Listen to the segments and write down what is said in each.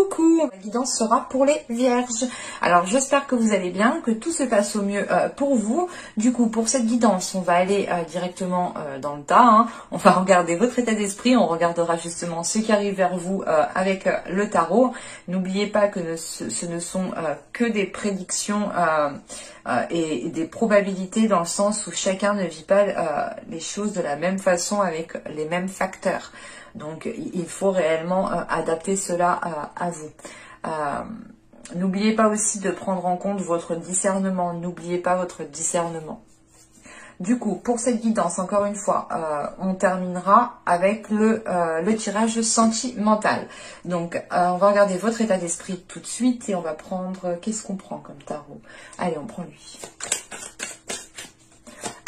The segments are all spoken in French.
Coucou, la guidance sera pour les vierges. Alors j'espère que vous allez bien, que tout se passe au mieux pour vous. Du coup pour cette guidance on va aller directement dans le tas, hein. On va regarder votre état d'esprit, on regardera justement ce qui arrive vers vous avec le tarot. N'oubliez pas que ce ne sont que des prédictions et des probabilités, dans le sens où chacun ne vit pas les choses de la même façon avec les mêmes facteurs. Donc, il faut réellement adapter cela à vous. N'oubliez pas aussi de prendre en compte votre discernement. N'oubliez pas votre discernement. Du coup, pour cette guidance, encore une fois, on terminera avec le tirage sentimental. Donc, on va regarder votre état d'esprit tout de suite et on va prendre... Qu'est-ce qu'on prend comme tarot? Allez, on prend lui.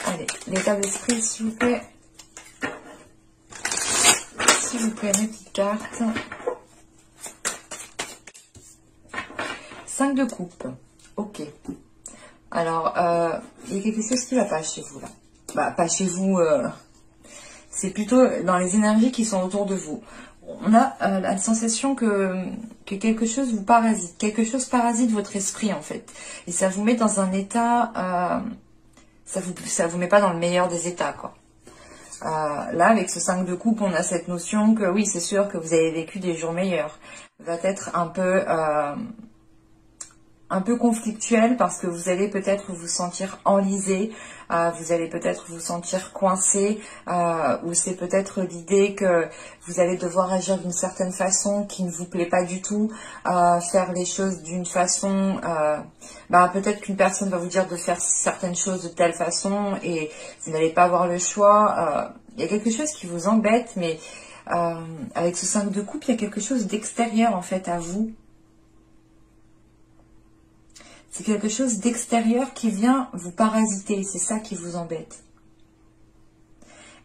Allez, l'état d'esprit, s'il vous plaît. S'il vous plaît, mes petites cartes. 5 de coupe. Ok. Alors, il y a quelque chose qui ne va pas chez vous, là. Bah, pas chez vous. C'est plutôt dans les énergies qui sont autour de vous. On a la sensation que quelque chose vous parasite. Quelque chose parasite votre esprit, en fait. Et ça vous met dans un état... ça vous met pas dans le meilleur des états, quoi. Là, avec ce 5 de coupe, on a cette notion que oui, c'est sûr que vous avez vécu des jours meilleurs. Va être un peu conflictuel parce que vous allez peut-être vous sentir enlisé, vous allez peut-être vous sentir coincé, ou c'est peut-être l'idée que vous allez devoir agir d'une certaine façon qui ne vous plaît pas du tout, faire les choses d'une façon... peut-être qu'une personne va vous dire de faire certaines choses de telle façon et vous n'allez pas avoir le choix. Il y a quelque chose qui vous embête, mais avec ce 5 de coupe, il y a quelque chose d'extérieur en fait à vous. C'est quelque chose d'extérieur qui vient vous parasiter, c'est ça qui vous embête.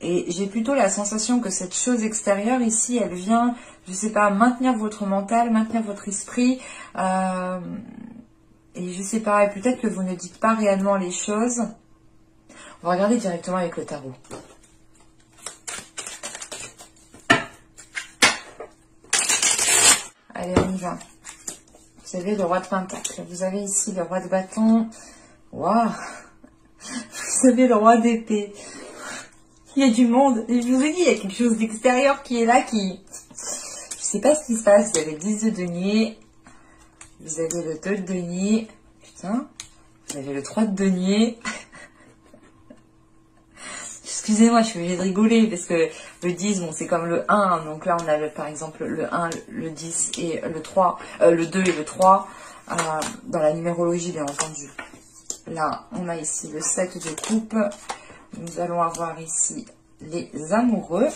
Et j'ai plutôt la sensation que cette chose extérieure ici, elle vient, je sais pas, maintenir votre mental, maintenir votre esprit, et je sais pas, et peut-être que vous ne dites pas réellement les choses. On va regarder directement avec le tarot. Allez, on y va. Vous avez le roi de pentacle. Vous avez ici le roi de bâton. Waouh! Vous avez le roi d'épée. Il y a du monde. Et je vous ai dit, il y a quelque chose d'extérieur qui est là, qui... Je sais pas ce qui se passe. Vous avez le 10 de denier. Vous avez le 2 de denier. Putain. Vous avez le 3 de denier. Excusez-moi, je suis obligée de rigoler parce que le 10, bon, c'est comme le 1. Donc là, on a par exemple le 1, le 10 et le 3, le 2 et le 3 dans la numérologie, bien entendu. Là, on a ici le 7 de coupe. Nous allons avoir ici les amoureux.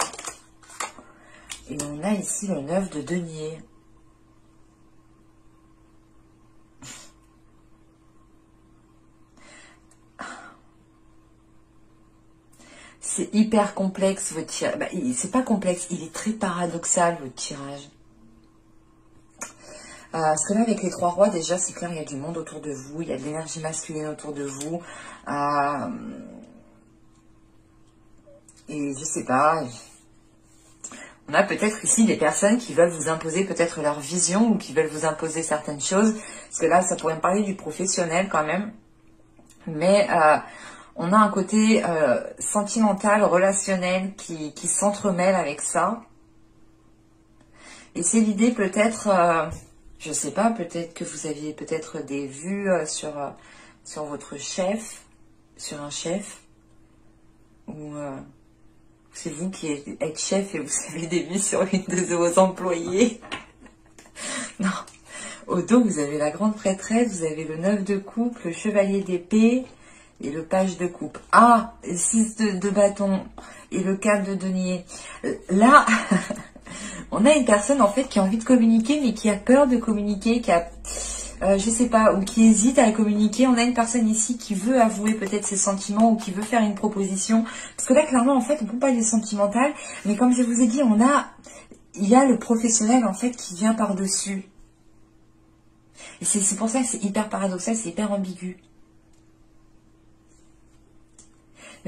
Et on a ici le 9 de denier. C'est hyper complexe votre tirage. C'est pas complexe, il est très paradoxal votre tirage. Parce que là, avec les 3 rois, déjà, c'est clair, il y a du monde autour de vous, il y a de l'énergie masculine autour de vous. Et je sais pas, on a peut-être ici des personnes qui veulent vous imposer peut-être leur vision ou qui veulent vous imposer certaines choses. Parce que là, ça pourrait me parler du professionnel quand même. Mais... on a un côté sentimental, relationnel qui s'entremêle avec ça. Et c'est l'idée peut-être, je sais pas, peut-être que vous aviez peut-être des vues sur votre chef, sur un chef. Ou c'est vous qui êtes chef et vous avez des vues sur une de vos employés. Non. Au dos, vous avez la grande prêtresse, vous avez le 9 de coupe, le chevalier d'épée... et le page de coupe. Ah, 6 de bâton et le 4 de denier. Là, on a une personne en fait qui a envie de communiquer, mais qui a peur de communiquer, qui a, je sais pas, ou qui hésite à communiquer. On a une personne ici qui veut avouer peut-être ses sentiments ou qui veut faire une proposition. Parce que là, clairement, en fait, on peut parler sentimental, mais comme je vous ai dit, il y a le professionnel en fait qui vient par-dessus. Et c'est pour ça que c'est hyper paradoxal, c'est hyper ambigu.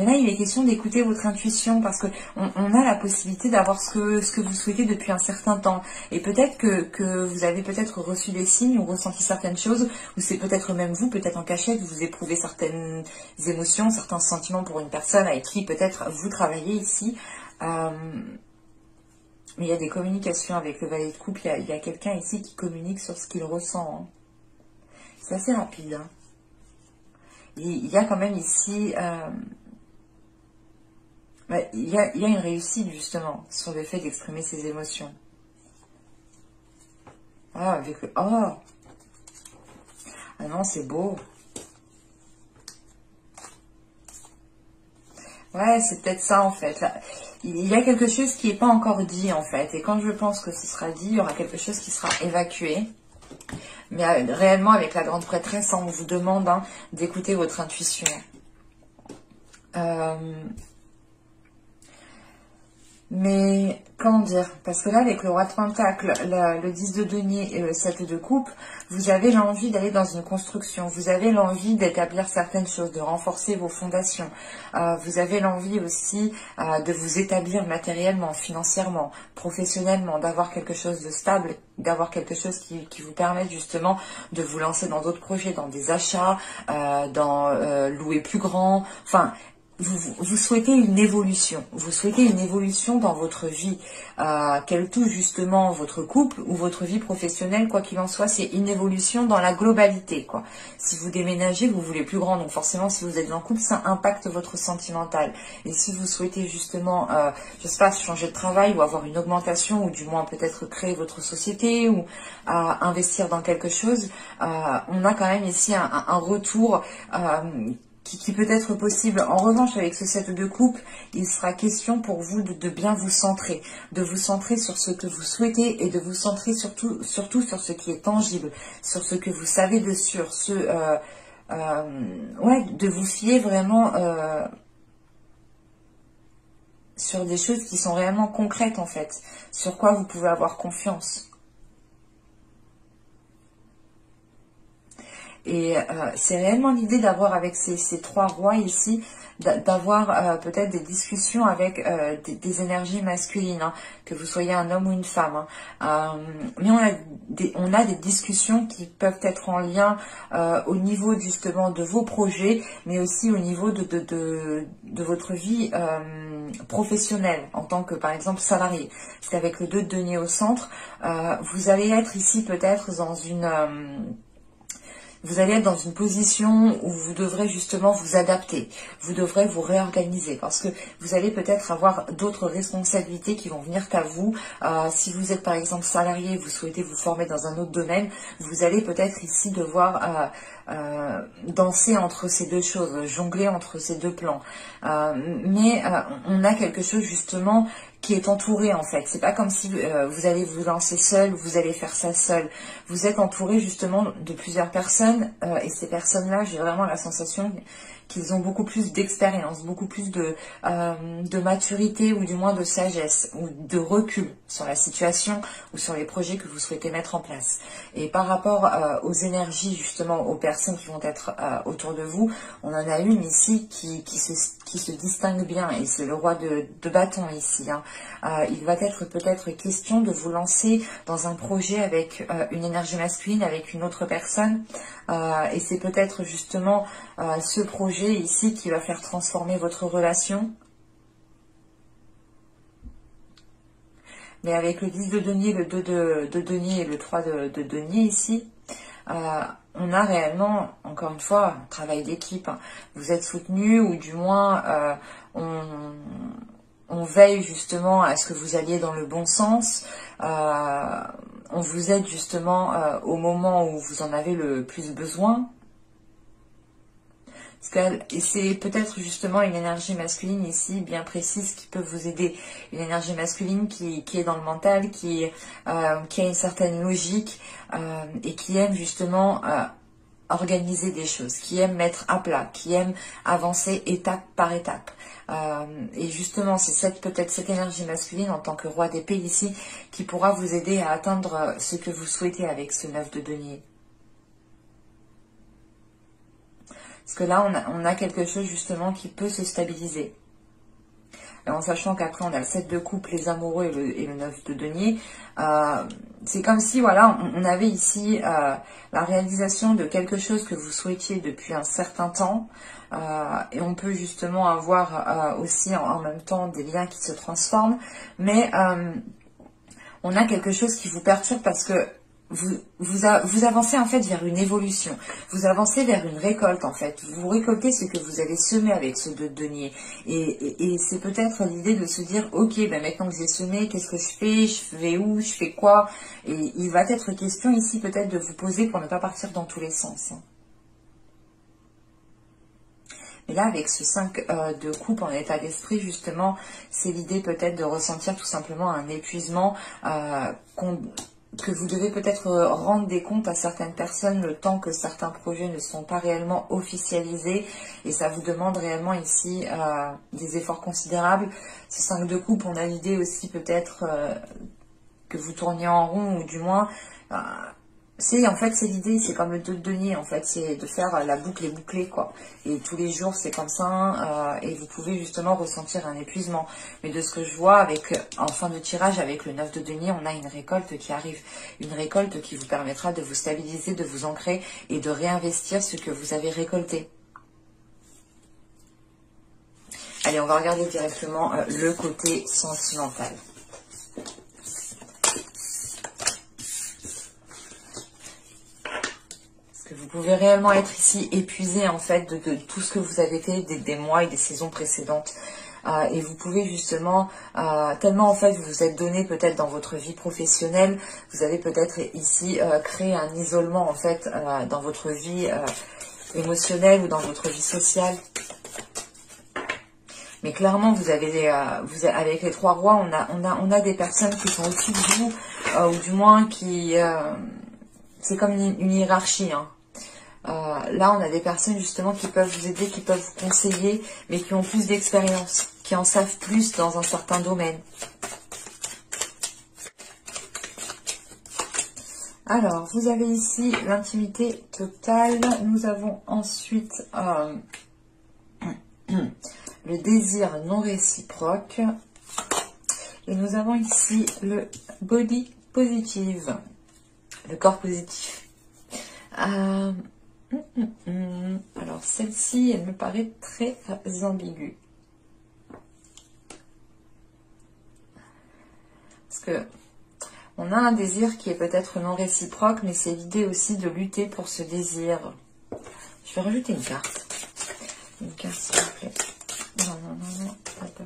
Mais là, il est question d'écouter votre intuition parce que on a la possibilité d'avoir ce que vous souhaitez depuis un certain temps. Et peut-être que vous avez peut-être reçu des signes ou ressenti certaines choses, ou c'est peut-être même vous, peut-être en cachette, vous éprouvez certaines émotions, certains sentiments pour une personne avec qui peut-être vous travaillez ici. Mais il y a des communications avec le valet de coupe, il y a quelqu'un ici qui communique sur ce qu'il ressent. Hein. C'est assez rapide. Hein. Il y a quand même ici... il y a une réussite justement sur le fait d'exprimer ses émotions. Ah, avec le... Oh! Ah non, c'est beau. Ouais, c'est peut-être ça en fait. Là, il y a quelque chose qui n'est pas encore dit en fait. Et quand je pense que ce sera dit, il y aura quelque chose qui sera évacué. Mais réellement, avec la grande prêtresse, on vous demande hein, d'écouter votre intuition. Mais, comment dire, parce que là, avec le roi de Pentacle, le 10 de denier et le 7 de coupe, vous avez l'envie d'aller dans une construction, vous avez l'envie d'établir certaines choses, de renforcer vos fondations, vous avez l'envie aussi de vous établir matériellement, financièrement, professionnellement, d'avoir quelque chose de stable, d'avoir quelque chose qui vous permette justement de vous lancer dans d'autres projets, dans des achats, dans louer plus grand, enfin... Vous souhaitez une évolution. Vous souhaitez une évolution dans votre vie, qu'elle touche justement votre couple ou votre vie professionnelle, quoi qu'il en soit, c'est une évolution dans la globalité, quoi. Si vous déménagez, vous voulez plus grand, donc forcément, si vous êtes en couple, ça impacte votre sentimental. Et si vous souhaitez justement, je sais pas, changer de travail ou avoir une augmentation, ou du moins peut-être créer votre société ou investir dans quelque chose, on a quand même ici un retour qui peut être possible. En revanche, avec ce 7 de coupe, il sera question pour vous de bien vous centrer, de vous centrer sur ce que vous souhaitez et de vous centrer surtout sur ce qui est tangible, sur ce que vous savez de sûr, ouais, de vous fier vraiment sur des choses qui sont réellement concrètes en fait, sur quoi vous pouvez avoir confiance. Et c'est réellement l'idée d'avoir avec ces trois rois ici, d'avoir peut-être des discussions avec des énergies masculines, hein, que vous soyez un homme ou une femme. Hein. Mais on a des discussions qui peuvent être en lien au niveau justement de vos projets, mais aussi au niveau de votre vie professionnelle en tant que par exemple salarié. Parce qu'avec le 2 de denier au centre, vous allez être ici peut-être dans une... vous allez être dans une position où vous devrez justement vous adapter, vous devrez vous réorganiser parce que vous allez peut-être avoir d'autres responsabilités qui vont venir à vous. Si vous êtes par exemple salarié, vous souhaitez vous former dans un autre domaine, vous allez peut-être ici devoir danser entre ces deux choses, jongler entre ces deux plans. Mais on a quelque chose justement qui est entouré en fait. C'est pas comme si vous allez vous lancer seul, vous allez faire ça seul. Vous êtes entouré justement de plusieurs personnes et ces personnes-là, j'ai vraiment la sensation qu'ils ont beaucoup plus d'expérience, beaucoup plus de maturité ou du moins de sagesse ou de recul sur la situation ou sur les projets que vous souhaitez mettre en place. Et par rapport aux énergies justement, aux personnes qui vont être autour de vous, on en a une ici qui se distingue bien et c'est le roi de bâton ici. Hein. Il va être peut-être question de vous lancer dans un projet avec une énergie masculine, avec une autre personne et c'est peut-être justement ce projet ici qui va faire transformer votre relation. Mais avec le 10 de denier, le 2 de denier et le 3 de denier ici, on a réellement, encore une fois, un travail d'équipe. Hein. Vous êtes soutenu ou du moins on veille justement à ce que vous alliez dans le bon sens. On vous aide justement au moment où vous en avez le plus besoin. Et c'est peut-être justement une énergie masculine ici bien précise qui peut vous aider. Une énergie masculine qui est dans le mental, qui a une certaine logique et qui aime justement organiser des choses, qui aime mettre à plat, qui aime avancer étape par étape. Et justement, c'est peut-être cette énergie masculine en tant que roi d'épée ici qui pourra vous aider à atteindre ce que vous souhaitez avec ce 9 de denier. Parce que là, on a quelque chose justement qui peut se stabiliser. Et en sachant qu'après, on a le 7 de coupe, les amoureux et le 9 de denier. C'est comme si, voilà, on avait ici la réalisation de quelque chose que vous souhaitiez depuis un certain temps. Et on peut justement avoir aussi en même temps des liens qui se transforment. Mais on a quelque chose qui vous perturbe parce que vous avancez en fait vers une évolution, vous avancez vers une récolte en fait, vous récoltez ce que vous avez semé avec ce 2 de denier, et c'est peut-être l'idée de se dire, ok, ben maintenant que j'ai semé, qu'est-ce que je vais où, je fais quoi, et il va être question ici peut-être de vous poser pour ne pas partir dans tous les sens. Et là, avec ce 5 de coupe en état d'esprit, justement, c'est l'idée peut-être de ressentir tout simplement un épuisement que vous devez peut-être rendre des comptes à certaines personnes le temps que certains projets ne sont pas réellement officialisés. Et ça vous demande réellement ici des efforts considérables. Ce 5 de coupe, on a l'idée aussi peut-être que vous tourniez en rond, ou du moins... en fait, c'est l'idée, c'est comme le 2 de denier, en fait, c'est de faire la boucle et bouclée, quoi. Et tous les jours, c'est comme ça, et vous pouvez justement ressentir un épuisement. Mais de ce que je vois, en fin de tirage, avec le 9 de denier, on a une récolte qui arrive. Une récolte qui vous permettra de vous stabiliser, de vous ancrer et de réinvestir ce que vous avez récolté. Allez, on va regarder directement le côté sentimental. Vous pouvez réellement être ici épuisé en fait de tout ce que vous avez fait des mois et des saisons précédentes. Et vous pouvez justement, tellement en fait vous vous êtes donné peut-être dans votre vie professionnelle, vous avez peut-être ici créé un isolement en fait dans votre vie émotionnelle ou dans votre vie sociale. Mais clairement, vous avez avec les 3 rois, on a des personnes qui sont au-dessus de vous, ou du moins qui... c'est comme une hiérarchie, hein. Là, on a des personnes justement qui peuvent vous aider, qui peuvent vous conseiller, mais qui ont plus d'expérience, qui en savent plus dans un certain domaine. Alors, vous avez ici l'intimité totale. Nous avons ensuite le désir non réciproque. Et nous avons ici le body positive, le corps positif. Alors celle-ci, elle me paraît très ambiguë. Parce que on a un désir qui est peut-être non réciproque, mais c'est l'idée aussi de lutter pour ce désir. Je vais rajouter une carte. Une carte, s'il vous plaît. Non. Hop.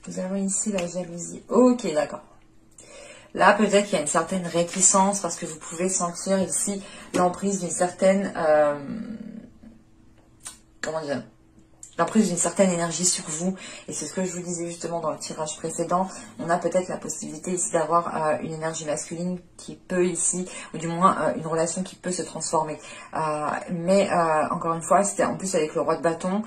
Nous avons ici la jalousie. Ok, d'accord. Là, peut-être qu'il y a une certaine réticence parce que vous pouvez sentir ici l'emprise d'une certaine... comment dire, l'emprise d'une certaine énergie sur vous. Et c'est ce que je vous disais justement dans le tirage précédent. On a peut-être la possibilité ici d'avoir une énergie masculine qui peut ici, ou du moins une relation qui peut se transformer. Mais encore une fois, c'était en plus avec le roi de bâton.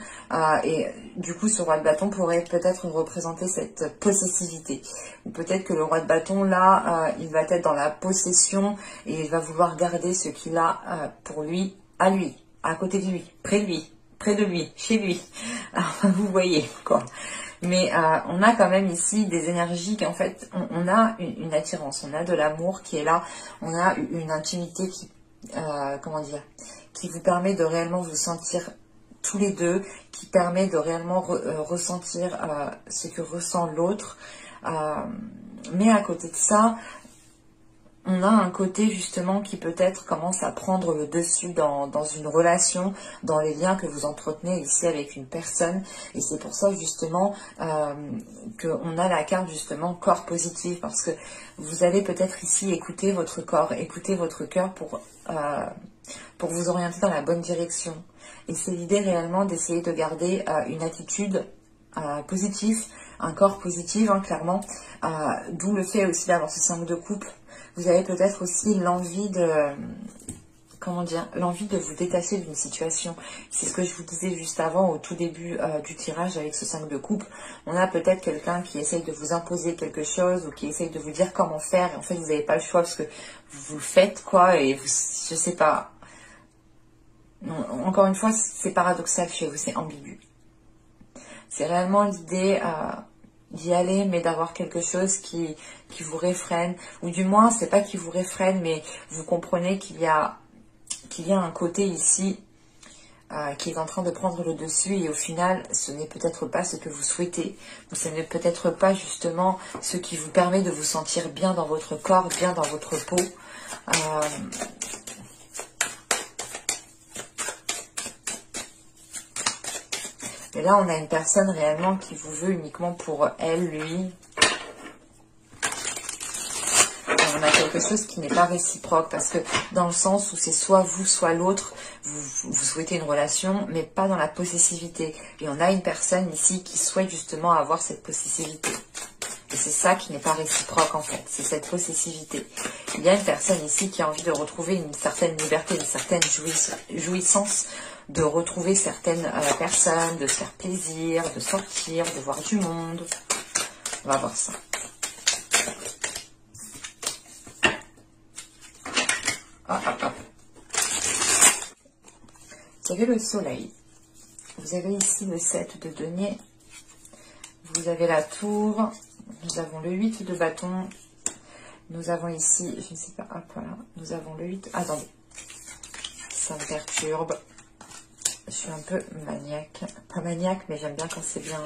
Et du coup, ce roi de bâton pourrait peut-être représenter cette possessivité. Ou peut-être que le roi de bâton, là, il va être dans la possession et il va vouloir garder ce qu'il a pour lui, à côté de lui, près de lui, chez lui. Alors, vous voyez, quoi. Mais on a quand même ici des énergies qui, en fait, on a une attirance, on a de l'amour qui est là, on a une intimité qui, comment dire, qui vous permet de réellement vous sentir tous les deux, qui permet de réellement ressentir ce que ressent l'autre. Mais à côté de ça, on a un côté justement qui peut-être commence à prendre le dessus dans une relation, dans les liens que vous entretenez ici avec une personne. Et c'est pour ça justement qu'on a la carte justement corps positif, parce que vous allez peut-être ici écouter votre corps, écouter votre cœur pour vous orienter dans la bonne direction. Et c'est l'idée réellement d'essayer de garder une attitude positive, un corps positif, hein, clairement. D'où le fait aussi d'avoir ce 5 de coupe. Vous avez peut-être aussi l'envie comment dire, l'envie de vous détacher d'une situation. C'est ce que je vous disais juste avant, au tout début du tirage avec ce 5 de coupe. On a peut-être quelqu'un qui essaye de vous imposer quelque chose ou qui essaye de vous dire comment faire. Et en fait, vous n'avez pas le choix parce que vous le faites, quoi. Et vous, je sais pas. Non, encore une fois, c'est paradoxal chez vous, c'est ambigu. C'est réellement l'idée d'y aller, mais d'avoir quelque chose qui vous réfrène. Ou du moins, c'est pas qui vous réfrène, mais vous comprenez qu'il y a un côté ici qui est en train de prendre le dessus et au final, ce n'est peut-être pas ce que vous souhaitez. Ou ce n'est peut-être pas justement ce qui vous permet de vous sentir bien dans votre corps, bien dans votre peau. Et là, on a une personne réellement qui vous veut uniquement pour elle, lui. On a quelque chose qui n'est pas réciproque parce que dans le sens où c'est soit vous, soit l'autre, vous souhaitez une relation, mais pas dans la possessivité. Et on a une personne ici qui souhaite justement avoir cette possessivité. Et c'est ça qui n'est pas réciproque en fait, c'est cette possessivité. Il y a une personne ici qui a envie de retrouver une certaine liberté, une certaine jouissance, de retrouver certaines personnes, de se faire plaisir, de sortir, de voir du monde. On va voir ça. Vous avez le soleil. Vous avez ici le 7 de denier. Vous avez la tour. Nous avons le 8 de bâton. Nous avons ici, je ne sais pas, hop, voilà. Nous avons le 8. Attendez. Ça me perturbe. Je suis un peu maniaque. Pas maniaque, mais j'aime bien quand c'est bien.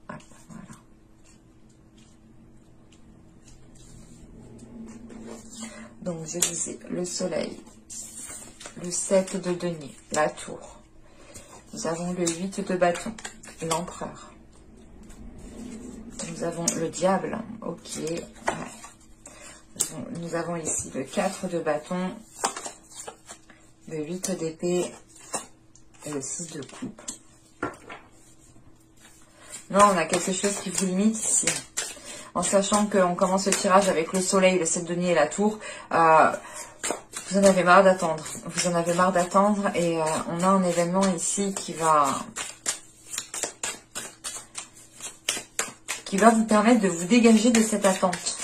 Hop, voilà. Donc, je disais le soleil. Le 7 de denier, la tour. Nous avons le 8 de bâton, l'empereur. Nous avons le diable, ok. Ouais. Nous avons ici le 4 de bâton, le 8 d'épée et le 6 de coupe. Non, on a quelque chose qui vous limite ici. En sachant qu'on commence le tirage avec le soleil, le 7 de denier et la tour. Vous en avez marre d'attendre. Vous en avez marre d'attendre et on a un événement ici qui va vous permettre de vous dégager de cette attente.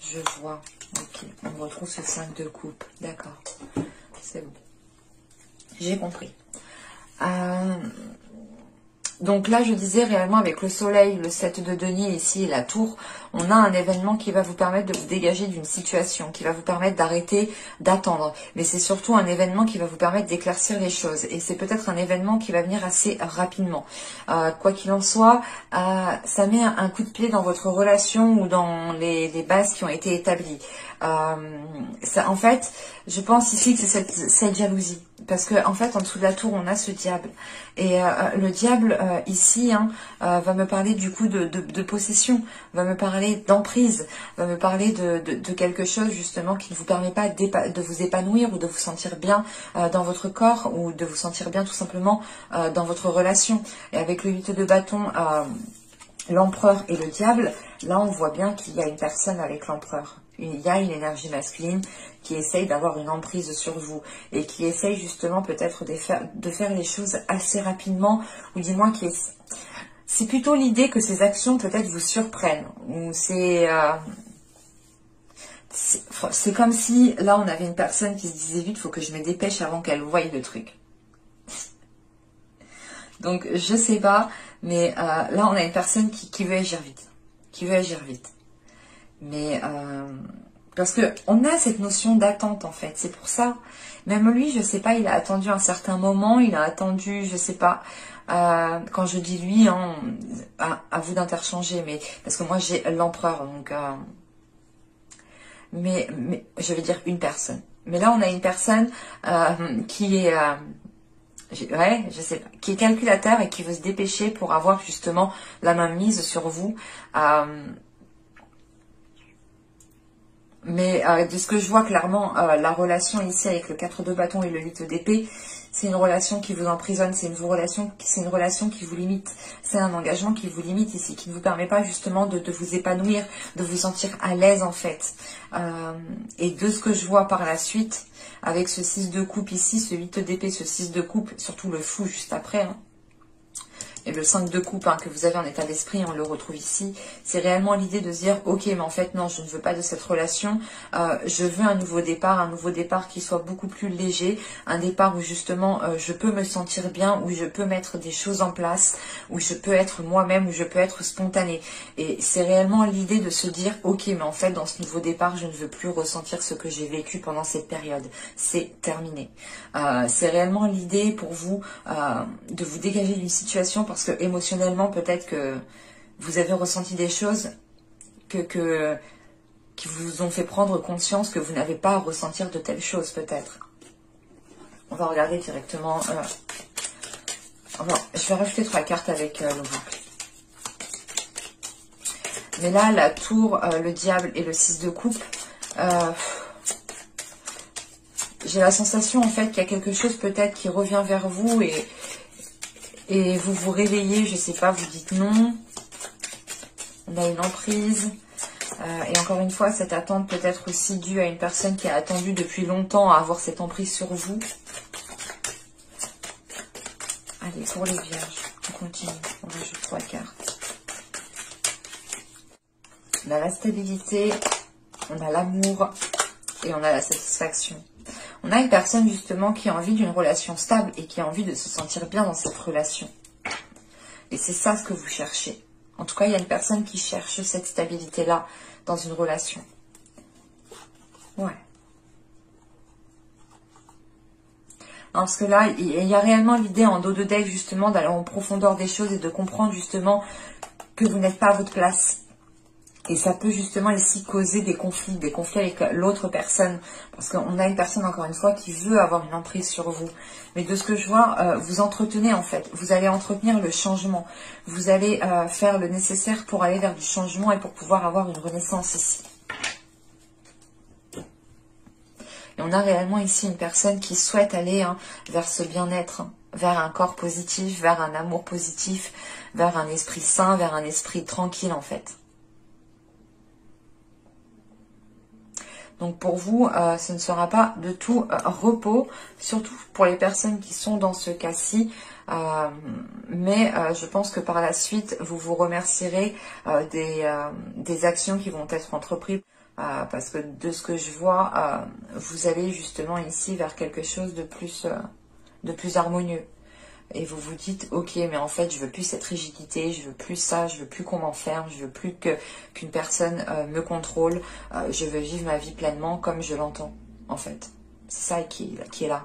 Je vois. Ok, on retrouve ce 5 de coupe. D'accord. C'est bon. J'ai compris. Donc là, je disais réellement avec le soleil, le 7 de denier ici et la tour, on a un événement qui va vous permettre de vous dégager d'une situation, qui va vous permettre d'arrêter d'attendre. Mais c'est surtout un événement qui va vous permettre d'éclaircir les choses. Et c'est peut-être un événement qui va venir assez rapidement. Quoi qu'il en soit, ça met un coup de pied dans votre relation ou dans les bases qui ont été établies. En fait, je pense ici que c'est cette jalousie. Parce que en fait, en dessous de la tour, on a ce diable. Et le diable, ici, va me parler du coup de possession, va me parler d'emprise, va me parler de quelque chose justement qui ne vous permet pas de vous épanouir ou de vous sentir bien dans votre corps ou de vous sentir bien tout simplement dans votre relation. Et avec le 8 de bâton, l'empereur et le diable, là on voit bien qu'il y a une personne avec l'empereur. Il y a une énergie masculine qui essaye d'avoir une emprise sur vous et qui essaye justement peut-être de faire les choses assez rapidement ou du moins c'est plutôt l'idée que ces actions peut-être vous surprennent ou c'est comme si là on avait une personne qui se disait vite, il faut que je me dépêche avant qu'elle voie le truc. Donc je sais pas, mais là on a une personne qui veut agir vite, mais parce que on a cette notion d'attente en fait, c'est pour ça. Même lui, je sais pas, il a attendu un certain moment, il a attendu, je sais pas. Quand je dis lui, hein, à vous d'interchanger, mais parce que moi j'ai l'empereur, donc mais je vais dire une personne. Mais là on a une personne qui est ouais, je sais pas, qui est calculateur et qui veut se dépêcher pour avoir justement la main mise sur vous. Mais de ce que je vois clairement, la relation ici avec le 4 de bâton et le 8 d'épée, c'est une relation qui vous emprisonne, c'est une relation qui vous limite, c'est un engagement qui vous limite ici, qui ne vous permet pas justement de vous épanouir, de vous sentir à l'aise en fait. Et de ce que je vois par la suite, avec ce 6 de coupe ici, ce 8 d'épée, ce 6 de coupe, surtout le fou juste après, hein, et le 5 de coupe hein, que vous avez en état d'esprit, on le retrouve ici, c'est réellement l'idée de se dire, ok, mais en fait, non, je ne veux pas de cette relation, je veux un nouveau départ qui soit beaucoup plus léger, un départ où justement, je peux me sentir bien, où je peux mettre des choses en place, où je peux être moi-même, où je peux être spontanée. Et c'est réellement l'idée de se dire, ok, mais en fait, dans ce nouveau départ, je ne veux plus ressentir ce que j'ai vécu pendant cette période. C'est terminé. C'est réellement l'idée pour vous de vous dégager d'une situation parce que émotionnellement, peut-être que vous avez ressenti des choses qui vous ont fait prendre conscience que vous n'avez pas à ressentir de telles choses, peut-être. On va regarder directement. Je vais rajouter 3 cartes avec le boucle. Mais là, la tour, le diable et le 6 de coupe, j'ai la sensation en fait qu'il y a quelque chose peut-être qui revient vers vous et vous vous réveillez, je sais pas, vous dites non. On a une emprise. Et encore une fois, cette attente peut être aussi due à une personne qui a attendu depuis longtemps à avoir cette emprise sur vous. Allez, pour les vierges, on continue. On rajoute 3 cartes. On a la stabilité, on a l'amour et on a la satisfaction. On a une personne justement qui a envie d'une relation stable et qui a envie de se sentir bien dans cette relation. Et c'est ça ce que vous cherchez. En tout cas, il y a une personne qui cherche cette stabilité-là dans une relation. Ouais. Parce que là, il y a réellement l'idée en dos de deck justement d'aller en profondeur des choses et de comprendre justement que vous n'êtes pas à votre place. Et ça peut justement ici causer des conflits avec l'autre personne. Parce qu'on a une personne, encore une fois, qui veut avoir une emprise sur vous. Mais de ce que je vois, vous entretenez en fait. Vous allez entretenir le changement. Vous allez faire le nécessaire pour aller vers du changement et pour pouvoir avoir une renaissance ici. Et on a réellement ici une personne qui souhaite aller vers ce bien-être, vers un corps positif, vers un amour positif, vers un esprit sain, vers un esprit tranquille en fait. Donc pour vous, ce ne sera pas de tout repos, surtout pour les personnes qui sont dans ce cas-ci. Mais je pense que par la suite, vous vous remercierez des actions qui vont être entreprises. Parce que de ce que je vois, vous allez justement ici vers quelque chose de plus harmonieux. Et vous vous dites, ok, mais en fait, je veux plus cette rigidité, je veux plus ça, je veux plus qu'on m'enferme, je veux plus qu'une personne me contrôle. Je veux vivre ma vie pleinement comme je l'entends, en fait. C'est ça qui est là.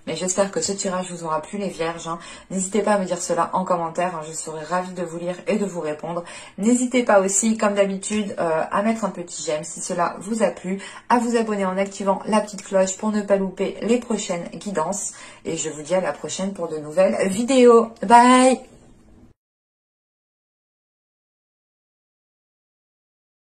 Mais j'espère que ce tirage vous aura plu les vierges. N'hésitez pas à me dire cela en commentaire. Je serai ravie de vous lire et de vous répondre. N'hésitez pas aussi, comme d'habitude, à mettre un petit j'aime si cela vous a plu. À vous abonner en activant la petite cloche pour ne pas louper les prochaines guidances. Et je vous dis à la prochaine pour de nouvelles vidéos. Bye!